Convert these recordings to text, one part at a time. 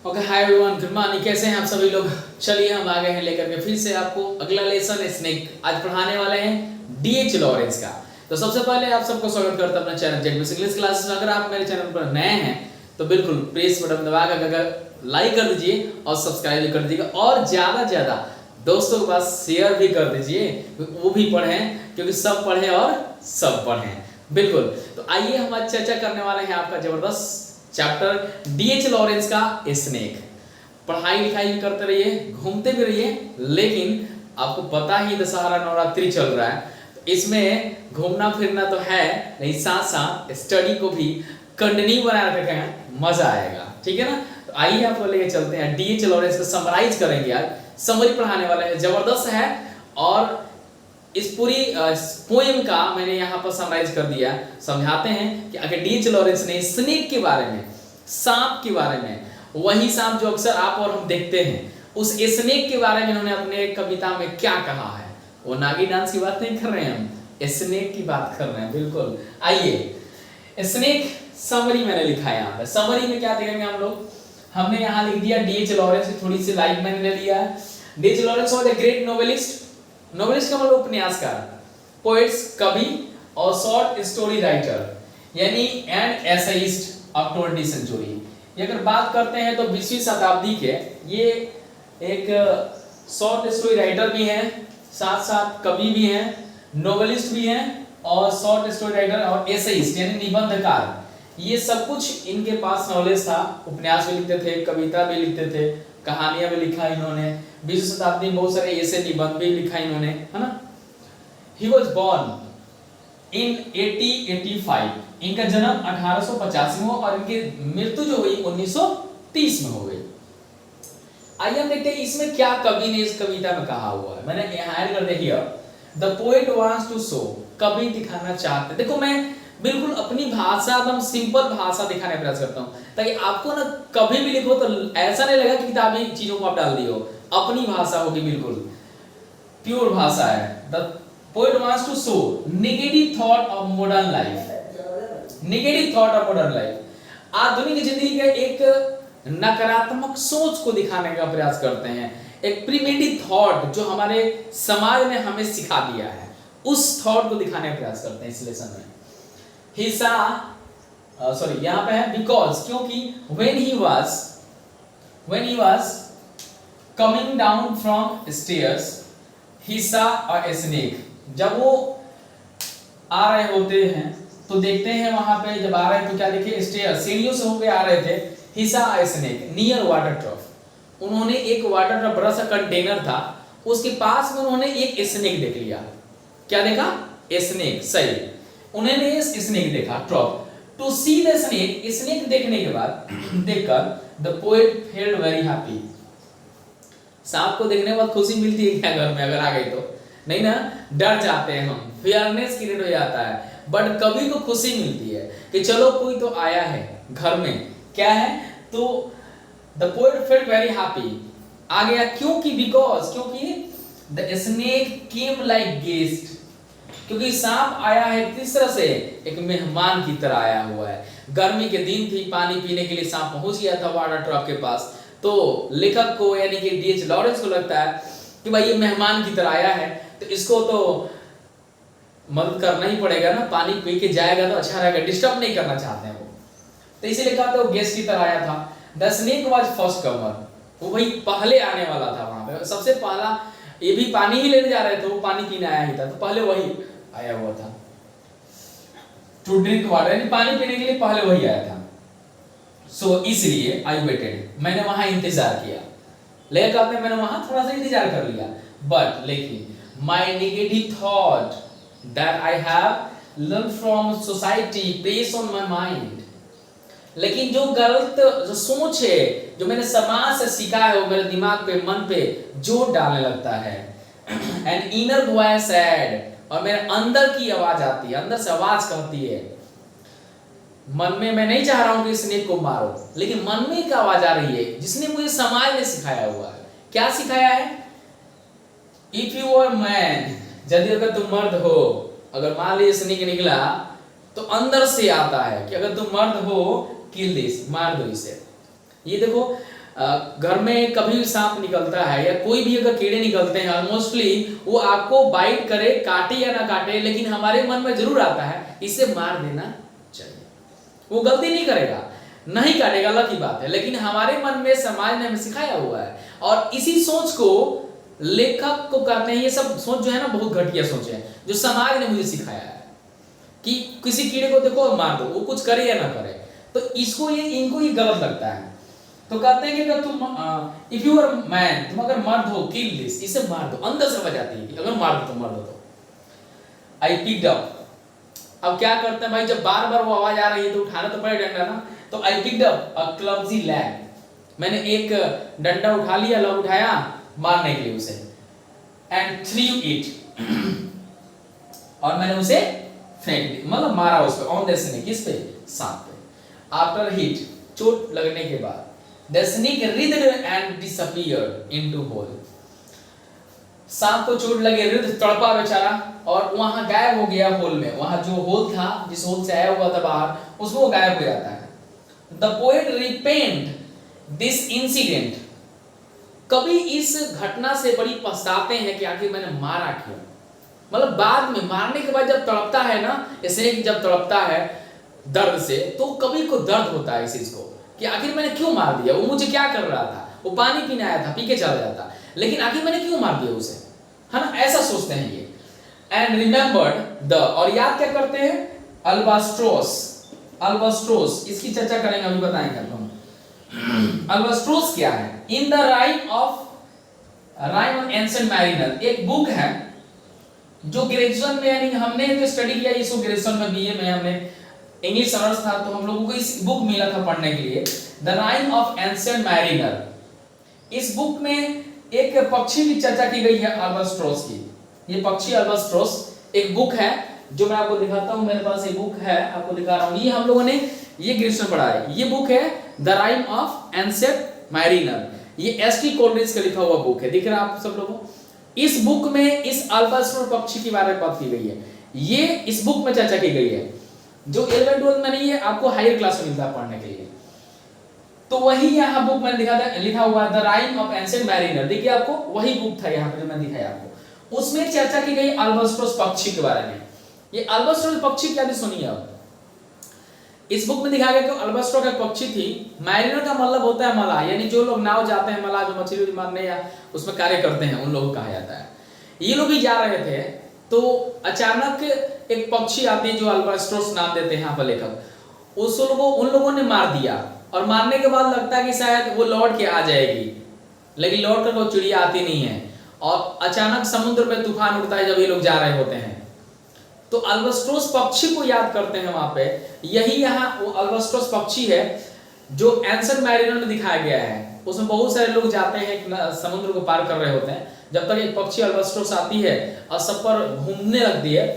Okay, hi everyone, good morning. कैसे हैं आप सभी लोग? चलिए हम आ गए हैं लेकर के फिर से आपको अगला लेसन स्नेक। आज पढ़ाने वाले हैं डीएच लॉरेंस का। तो सबसे पहले आप सबको स्वागत करता हूं अपने चैनल जेडबीएस इंग्लिश क्लासेस में। अगर आप मेरे चैनल पर नए हैं तो बिल्कुल प्रेस बटन दबाकर अगर लाइक कर दीजिए और सब्सक्राइब भी कर दीजिएगा, और ज़्यादा से ज़्यादा दोस्तों के पास शेयर भी कर दीजिए, वो भी पढ़ें, क्योंकि सब पढ़ें और सब पढ़ें। बिल्कुल। तो आइए हम आज चर्चा करने वाले हैं आपका जबरदस्त चैप्टर डीएच लॉरेंस का स्नेक। पढ़ाई लिखाई भी करते रहिए, घूमते भी रहिए, लेकिन आपको पता ही दशहरा नवरात्रि चल रहा है, तो इसमें घूमना फिरना तो है, लेकिन साथ साथ स्टडी को भी कंटिन्यू बनाए रखें, मजा आएगा। ठीक है ना? तो आइए आपको लेके चलते हैं डीएच लॉरेंस को समराइज करेंगे। आज समरी पढ़ाने वाले हैं, जबरदस्त है। और इस पूरी पोएम का मैंने यहाँ पर समराइज कर दिया। समझाते हैं कि अगर डीएच लॉरेंस ने स्नेक के बारे में, सांप के बारे में, वही सांप जो अक्सर आप और हम देखते हैं, उस स्नेक के बारे में उन्होंने अपने कविता में क्या कहा है। वो नागी डांस की बात नहीं कर रहे हैं, हम स्नेक की बात कर रहे हैं। बिल्कुल। आइए, स्नेक समरी मैंने लिखा है यहाँ पर। समरी में क्या देखेंगे हम लोग? हमने यहाँ लिख दिया डीएच लॉरेंस की थोड़ी सी लाइक मैंने ले लिया है। DH Lawrence was a great novelist. Novelist का मतलब उपन्यासकार, पोएट्स कवि और शॉर्ट स्टोरी राइटर, यानी एंड एसेइस्ट ऑफ 20वीं सेंचुरी। ये अगर बात करते हैं तो 20वीं शताब्दी के ये एक शॉर्ट स्टोरी राइटर भी हैं, साथ साथ कवि भी हैं, नोवेलिस्ट भी हैं, और शॉर्ट स्टोरी राइटर और एसेइस्ट यानी निबंधकार। ये सब कुछ इनके पास नॉलेज था। उपन्यास भी लिखते थे, कविता भी लिखते थे, कहानियां भी लिखा इन्होंने। 20वीं शताब्दी में बहुत सारे ऐसे निबंध भी लिखा इन्होंने, है ना। He was born in 1885। इनका जन्म 1885 में, और इनकी मृत्यु जो हुई 1930 में हो गई। आइए हम देखते हैं इसमें क्या कवि ने इस कविता में कहा हुआ है। मैंने यहाँ ऐड कर दिया, the poet wants to show, कवि दिखाना चाहते। देखो, मैं बिल्कुल अपनी भाषा, एकदम सिंपल भाषा दिखाने का प्रयास करता हूँ, ताकि आपको ना कभी भी लिखो तो ऐसा नहीं लगा कि किताबी चीजों को आप डाल दिए हो। अपनी भाषा होगी, बिल्कुल प्योर भाषा है। The poet wants to show negative thought of modern life. Negative thought of modern life, आधुनिक जिंदगी का एक नकारात्मक सोच को दिखाने का प्रयास करते हैं। एक प्रिमिटिव थॉट जो हमारे समाज ने हमें सिखा दिया है, उस थॉट को दिखाने का प्रयास करते हैं इस लेसन में। हिस्सा सॉरी यहाँ पे है बिकॉज, क्योंकि when he was coming down from stairs he saw a snake। जब वो आ रहे होते हैं तो देखते हैं वहां पे, जब आ रहे हैं तो क्या देखे? स्टेयर, सीढ़ियों से होकर आ रहे थे। he saw a snake near water trough। उन्होंने एक वाटर ट्रफ, बड़ा सा कंटेनर था, उसके पास में उन्होंने एक स्नेक देख लिया। क्या देखा? स्नेक। सही, उन्होंने स्नेक देखा, trough. To see the snake, snake देखने के बाद, देखकर the poet felt very happy. सांप को देखने के बाद खुशी मिलती है क्या घर में अगर आ गई तो? नहीं ना, डर जाते हैं हम, फियरनेस क्रिएट हो जाता है। बट कभी को खुशी मिलती है कि चलो कोई तो आया है घर में। क्या है? तो the poet felt very happy, आ गया। क्योंकि बिकॉज, क्योंकि the snake came like guest, क्योंकि सांप आया है किस तरह से? एक मेहमान की तरह आया हुआ है। गर्मी के दिन थी, पानी पीने के लिए सांप पहुंच गया था वाटर ट्रफ के पास। तो लेखक को यानी कि डीएच लॉरेंस को लगता है कि भाई ये मेहमान की तरह आया है, तो इसको तो मदद करना ही पड़ेगा ना, पानी पी के जाएगा तो अच्छा रहेगा, डिस्टर्ब नहीं करना चाहते हैं वो। तो इसीलिए कहा था वो गेस्ट की तरह आया था। द स्नेक वाज फर्स्ट कमर, वो भाई पहले आने वाला था वहां पे, सबसे पहला। ये भी पानी ही लेने जा रहे थे, वो पानी पीने आया ही था, तो पहले वही आया हुआ था। टू ड्रिंक वाटर, यानी पानी पीने के लिए पहले वही आया था। सो इसलिए आई वेटेड, मैंने वहां इंतजार किया। लेकिन कहते हैं मैंने वहां थोड़ा सा इंतजार कर लिया। बट लेकिन माई negative thought that I have learn from society place on my mind, लेकिन जो गलत जो सोच है, जो मैंने समाज से सीखा है, वो मेरे दिमाग पे, मन पे जोर डालने लगता है। एंड इनर वॉइस सैड, और मेरे अंदर की आवाज आती है, अंदर से आवाज कहती है। मन में मैं नहीं चाह रहा हूं कि स्नेक को मारो, लेकिन मन में एक आवाज आ रही है जिसने मुझे समाज ने सिखाया हुआ है। क्या सिखाया है? इफ यू आर मैन, यदि अगर तुम मर्द हो, अगर मान लीजिए स्नेक निकला तो अंदर से आता है कि अगर तुम मर्द हो, किल दिस, मार दो इसे। ये देखो घर में कभी भी सांप निकलता है या कोई भी अगर कीड़े निकलते हैं, मोस्टली वो आपको बाइट करे, काटे या ना काटे, लेकिन हमारे मन में जरूर आता है इसे मार देना चाहिए। वो गलती नहीं करेगा, नहीं काटेगा, अलग की बात है, लेकिन हमारे मन में समाज ने हमें सिखाया हुआ है और इसी सोच को लेखक को कहते हैं। ये सब सोच जो है ना बहुत घटिया सोच है जो समाज ने मुझे सिखाया है कि किसी कीड़े को देखो और मार दो, वो कुछ करे या ना करे। तो इनको ये गलत लगता है। तो कहते हैं कि अगर तुम इफ यू आर मैन, तुम अगर मर्द हो, किल दिस, इसे मार दो। अंदर समझ आती है कि अगर मार दो तो मार दो। तो आई पिक्ड अप, अब क्या करते हैं भाई, जब बार बार वो आवाज आ रही है तो उठाना तो पड़ेगा डंडा ना। तो I picked up a clumsy lag, मैंने एक डंडा उठा लिया, लग उठाया मारने के लिए उसे, एंड थ्रू इट, और मैंने उसे फेंक दिया, मतलब मारा उस पे, ऑन द स्नेक, किस पे, सांप पे। आफ्टर हिट, चोट लगने के बाद, the snake writhed and disappeared into hole, सांप को चोट लगे, रिद तड़पा बेचारा और वहां गायब हो गया होल में। वहां जो होल था, जिस होल से आया हुआ था बाहर, उसमें वो गायब हो जाता है। The poet repent this incident, कभी इस घटना से बड़ी पछताते हैं कि आखिर मैंने मारा क्यों। मतलब बाद में मारने के बाद जब तड़पता है ना, स्नेक जब तड़पता है दर्द से, तो कभी को दर्द होता है इस चीज को कि आखिर मैंने क्यों मार दिया। वो मुझे क्या कर रहा था, वो पानी पीने आया था, पी के चला जाता, लेकिन आखिर मैंने क्यों मार दिया उसे, है ना, ऐसा सोचते हैं ये। एंड रिमेंबर्ड द, और याद क्या करते हैं, अल्बास्ट्रोस, अल्बास्ट्रोस इसकी चर्चा करेंगे, अभी बताएंगे हम। अल्बास्ट्रोस क्या है, in the rhyme of ancient mariner, एक बुक है जो ग्रेजुएशन में, यानी हमने जो स्टडी किया इसको ग्रेजुएशन में, बीए में हमने इंग्लिश ऑनर्स था, तो हम लोगों को इस बुक मिला था पढ़ने के लिए, the rhyme of ancient mariner. इस बुक में एक पक्षी की चर्चा की गई है, अल्बास्ट्रोस की। ये पक्षी अल्बास्ट्रोस एक बुक है जो मैं आपको दिखाता हूं, मेरे पास ये बुक है, आपको दिखा रहा हूं। ये हम लोगों ने ये ग्रेजुएशन पढ़ा है। ये बुक है the rhyme of ancient mariner, ये एसटी कोलरिज का लिखा हुआ बुक है, दिख रहा है आप सब लोगों। इस बुक में इस अल्बास्ट्रोस पक्षी के बारे में बात की गई है, ये इस बुक में चर्चा की गई है, जो 11-12 में नहीं है, आपको हायर क्लास में मिलता है पढ़ने के लिए। तो वही यहाँ बुक में लिखा हुआ है, the rhyme of ancient mariner, देखिए आपको वही बुक था यहाँ पे जो मैं दिखाया आपको, उसमें चर्चा की गई अल्बास्ट्रोस पक्षी के बारे में। ये अल्बास्ट्रोस पक्षी क्या थी सुनिए आप। इस बुक में दिखाया गया कि अल्बास्ट्रोस एक पक्षी थी। मैरिनर का मतलब होता है मलाह, यानी जो लोग नाव जाते हैं, मलाह जो मछली मारने या उसमें कार्य करते हैं, उन लोगों को कहा जाता है। ये लोग भी जा रहे थे, तो अचानक एक पक्षी आती है जो अल्बास्ट्रोस नाम देते हैं यहाँ पर लेखक, उन लोगों ने मार दिया, और मारने के बाद लगता है कि शायद वो लौट के आ जाएगी, लेकिन लौट कर वो चिड़िया आती नहीं है, और अचानक समुद्र में तूफान उठता है जब ये लोग जा रहे होते हैं। तो अल्बास्ट्रोस पक्षी को याद करते हैं वहां पे। यही यहाँ वो अल्बास्ट्रोस पक्षी है जो एंशिएंट मैरिनर में दिखाया गया है। उसमें बहुत सारे लोग जाते हैं, समुद्र को पार कर रहे होते हैं, जब तक एक पक्षी अल्बास्ट्रोस आती है और सब पर घूमने लगती है,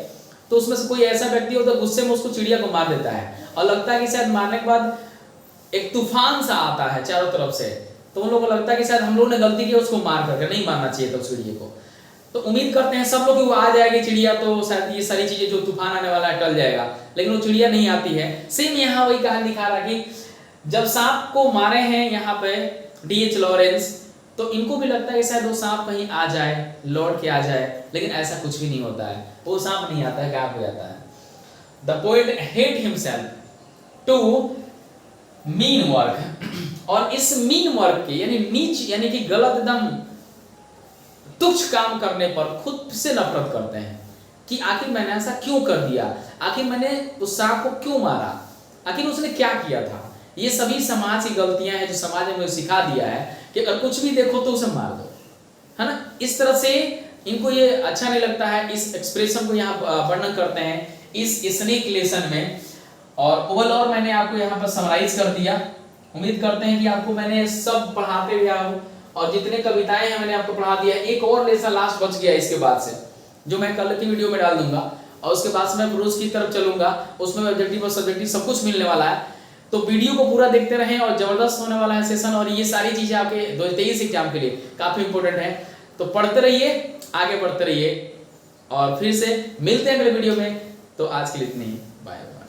तो उसमें से कोई ऐसा व्यक्ति होता है गुस्से में उसको चिड़िया को मार देता है, और लगता है कि शायद मारने के बाद एक तूफान सा आता है चारों तरफ से, तो उन लोगों को लगता है कि शायद हम लोगों ने गलती की, उसको मार करके नहीं मारना चाहिए था उस चिड़िया को। तो उम्मीद करते हैं सब लोग कि वो आ जाएगी चिड़िया, तो शायद ये सारी चीजें जो तूफान आने वाला है टल जाएगा, लेकिन वो चिड़िया नहीं आती है। सेम यहाँ वही कहानी दिखा रहा कि जब सांप को मारे हैं यहाँ पे डीएच लॉरेंस, तो इनको भी लगता है कि शायद वो सांप कहीं आ जाए, लौट के आ जाए, लेकिन ऐसा कुछ भी नहीं होता है, वो सांप नहीं आता है, गायब हो जाता है। The poet hate himself to mean work, और इस मीन वर्क के यानी नीच यानी कि गलत एकदम तुच्छ काम करने पर खुद से नफरत करते हैं कि आखिर मैंने ऐसा क्यों कर दिया, आखिर मैंने उस सांप को क्यों मारा, आखिर उसने क्या किया था। ये सभी समाज की गलतियां हैं जो समाज ने मुझे सिखा दिया है कि अगर कुछ भी देखो तो उसे मार दो, है ना। इस तरह से इनको ये अच्छा नहीं लगता है, इस एक्सप्रेशन को यहाँ वर्णन करते हैं इस स्नेक लेसन में। और ओवरऑल मैंने आपको यहाँ पर समराइज कर दिया। उम्मीद करते हैं कि आपको मैंने सब पढ़ाते हुए आऊँ, और जितने कविताएं हैं मैंने आपको पढ़ा दिया। एक और लेसन लास्ट बच गया इसके बाद से, जो मैं कल की वीडियो में डाल दूंगा, और उसके बाद से मैं प्रोज की तरफ चलूंगा, उसमें ऑब्जेक्टिव और सब्जेक्टिव सब कुछ मिलने वाला है। तो वीडियो को पूरा देखते रहें, और जबरदस्त होने वाला है सेशन, और ये सारी चीजें आपके 2023 एग्जाम के लिए काफी इंपॉर्टेंट है। तो पढ़ते रहिए, आगे बढ़ते रहिए, और फिर से मिलते हैं अगले वीडियो में। तो आज के लिए इतनी ही, बाय बाय।